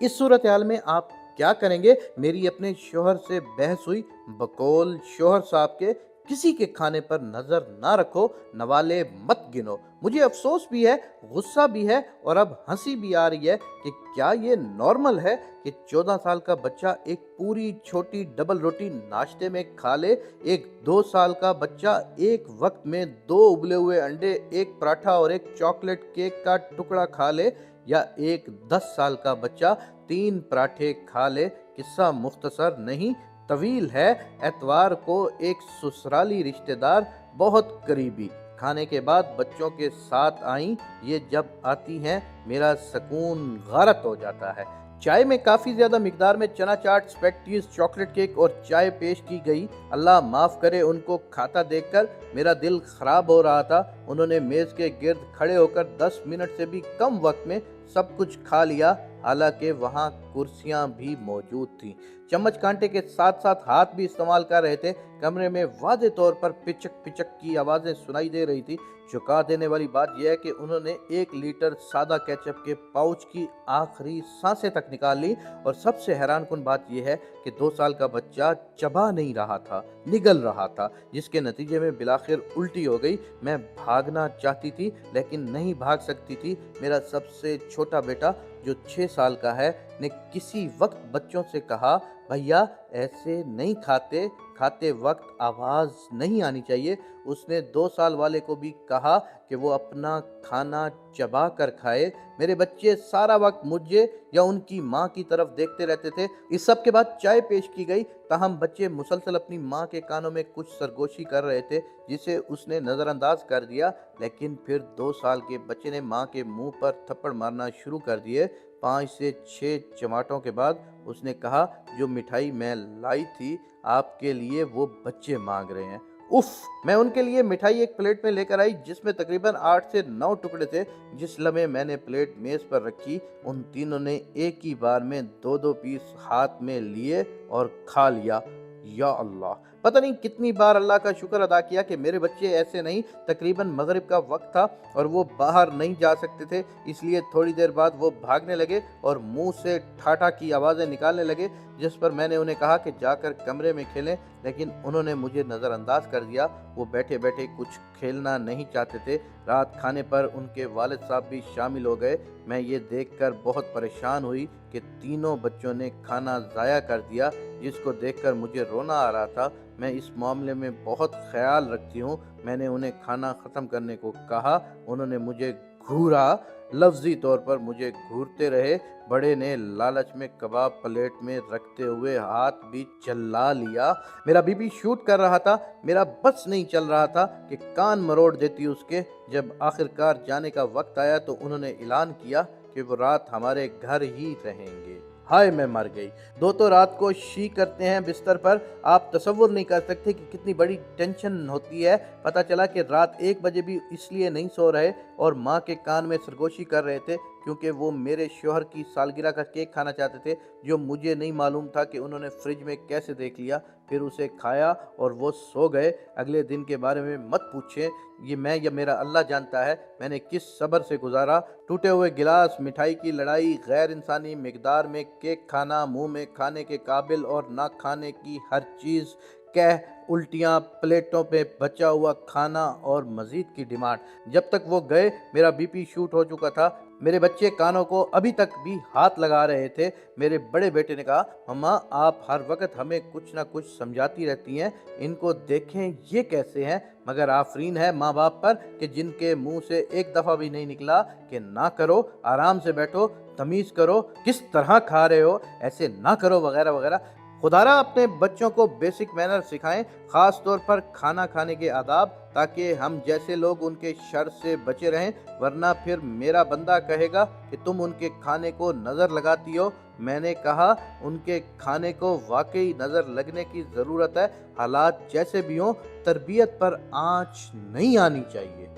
इस सूरत हाल में आप क्या करेंगे? मेरी अपने शोहर से बहस हुई। बकौल शोहर साहब के, किसी के खाने पर नजर ना रखो, नवाले मत गिनो। मुझे अफसोस भी है, गुस्सा भी है और अब हंसी भी आ रही है कि क्या ये नॉर्मल है कि 14 साल का बच्चा एक पूरी छोटी डबल रोटी नाश्ते में खा ले, एक 2 साल का बच्चा एक वक्त में 2 उबले हुए अंडे, एक पराठा और एक चॉकलेट केक का टुकड़ा खा ले, या एक 10 साल का बच्चा 3 पराठे खा ले। किस्सा मुख्तसर नहीं, तवील है। एतवार को एक ससुराली रिश्तेदार, बहुत करीबी, खाने के बाद बच्चों के साथ आई। ये जब आती हैं मेरा सकून गारत हो जाता है। चाय में काफ़ी ज़्यादा मिकदार में चना चाट, स्पेगटीज, चॉकलेट केक और चाय पेश की गई। अल्लाह माफ़ करे, उनको खाता देखकर मेरा दिल ख़राब हो रहा था। उन्होंने मेज़ के गिर्द खड़े होकर 10 मिनट से भी कम वक्त में सब कुछ खा लिया, हालांकि वहाँ कुर्सियाँ भी मौजूद थीं। चम्मच कांटे के साथ साथ हाथ भी इस्तेमाल कर रहे थे। कमरे में वाज़े तौर पर पिचक पिचक की आवाज़ें सुनाई दे रही थी। चौंका देने वाली बात यह है कि उन्होंने 1 लीटर सादा केचप के पाउच की आखिरी सांसें तक निकाल ली। और सबसे हैरानकुन बात यह है कि 2 साल का बच्चा चबा नहीं रहा था, निगल रहा था, जिसके नतीजे में बिलाखिर उल्टी हो गई। मैं भागना चाहती थी लेकिन नहीं भाग सकती थी। मेरा सबसे छोटा बेटा जो 6 साल का है ने किसी वक्त बच्चों से कहा, भैया ऐसे नहीं खाते, खाते वक्त आवाज़ नहीं आनी चाहिए। उसने 2 साल वाले को भी कहा कि वो अपना खाना चबा कर खाए। मेरे बच्चे सारा वक्त मुझे या उनकी माँ की तरफ देखते रहते थे। इस सब के बाद चाय पेश की गई, ताहम बच्चे मुसलसल अपनी माँ के कानों में कुछ सरगोशी कर रहे थे, जिसे उसने नज़रअंदाज कर दिया। लेकिन फिर 2 साल के बच्चे ने माँ के मुंह पर थप्पड़ मारना शुरू कर दिए। 5 से 6 चमाटों के बाद उसने कहा, जो मिठाई मैं लाई थी आपके लिए वो बच्चे मांग रहे हैं। उफ! मैं उनके लिए मिठाई एक प्लेट में लेकर आई जिसमें तकरीबन 8 से 9 टुकड़े थे। जिस लम्हे मैंने प्लेट मेज पर रखी, उन तीनों ने एक ही बार में 2-2 पीस हाथ में लिए और खा लिया। या अल्लाह! पता नहीं कितनी बार अल्लाह का शुक्र अदा किया कि मेरे बच्चे ऐसे नहीं। तकरीबन मगरिब का वक्त था और वो बाहर नहीं जा सकते थे, इसलिए थोड़ी देर बाद वो भागने लगे और मुंह से ठाठा की आवाज़ें निकालने लगे, जिस पर मैंने उन्हें कहा कि जाकर कमरे में खेलें, लेकिन उन्होंने मुझे नज़रअंदाज कर दिया। वो बैठे बैठे कुछ खेलना नहीं चाहते थे। रात खाने पर उनके वालिद साहब भी शामिल हो गए। मैं ये देखकर बहुत परेशान हुई कि तीनों बच्चों ने खाना ज़ाया कर दिया, जिसको देखकर मुझे रोना आ रहा था। मैं इस मामले में बहुत ख्याल रखती हूँ। मैंने उन्हें खाना ख़त्म करने को कहा, उन्होंने मुझे घूरा, लफ्ज़ी तौर पर मुझे घूरते रहे। बड़े ने लालच में कबाब प्लेट में रखते हुए हाथ भी चला लिया। मेरा बीपी शूट कर रहा था, मेरा बस नहीं चल रहा था कि कान मरोड़ देती उसके। जब आखिरकार जाने का वक्त आया तो उन्होंने ऐलान किया कि वो रात हमारे घर ही रहेंगे। हाय मैं मर गई। 2 तो रात को शी करते हैं बिस्तर पर। आप तसव्वुर नहीं कर सकते कि कितनी बड़ी टेंशन होती है। पता चला कि रात 1 बजे भी इसलिए नहीं सो रहे और माँ के कान में सरगोशी कर रहे थे क्योंकि वो मेरे शोहर की सालगिरह का केक खाना चाहते थे, जो मुझे नहीं मालूम था कि उन्होंने फ्रिज में कैसे देख लिया। फिर उसे खाया और वो सो गए। अगले दिन के बारे में मत पूछें, ये मैं या मेरा अल्लाह जानता है मैंने किस सब्र से गुजारा। टूटे हुए गिलास, मिठाई की लड़ाई, गैर इंसानी मिकदार में केक खाना, मुंह में खाने के काबिल और ना खाने की हर चीज़, कह उल्टियाँ, प्लेटों पे बचा हुआ खाना और मज़ीद की डिमांड। जब तक वो गए मेरा बीपी शूट हो चुका था। मेरे बच्चे कानों को अभी तक भी हाथ लगा रहे थे। मेरे बड़े बेटे ने कहा, मम्मा आप हर वक्त हमें कुछ ना कुछ समझाती रहती हैं, इनको देखें ये कैसे हैं। मगर आफरीन है माँ बाप पर कि जिनके मुंह से एक दफ़ा भी नहीं निकला कि ना करो, आराम से बैठो, तमीज़ करो, किस तरह खा रहे हो, ऐसे ना करो, वगैरह वगैरह। खुदारा अपने बच्चों को बेसिक मैनर सिखाएं, ख़ास तौर पर खाना खाने के आदाब, ताकि हम जैसे लोग उनके शर से बचे रहें। वरना फिर मेरा बंदा कहेगा कि तुम उनके खाने को नज़र लगाती हो। मैंने कहा उनके खाने को वाकई नज़र लगने की ज़रूरत है। हालात जैसे भी हों, तरबियत पर आँच नहीं आनी चाहिए।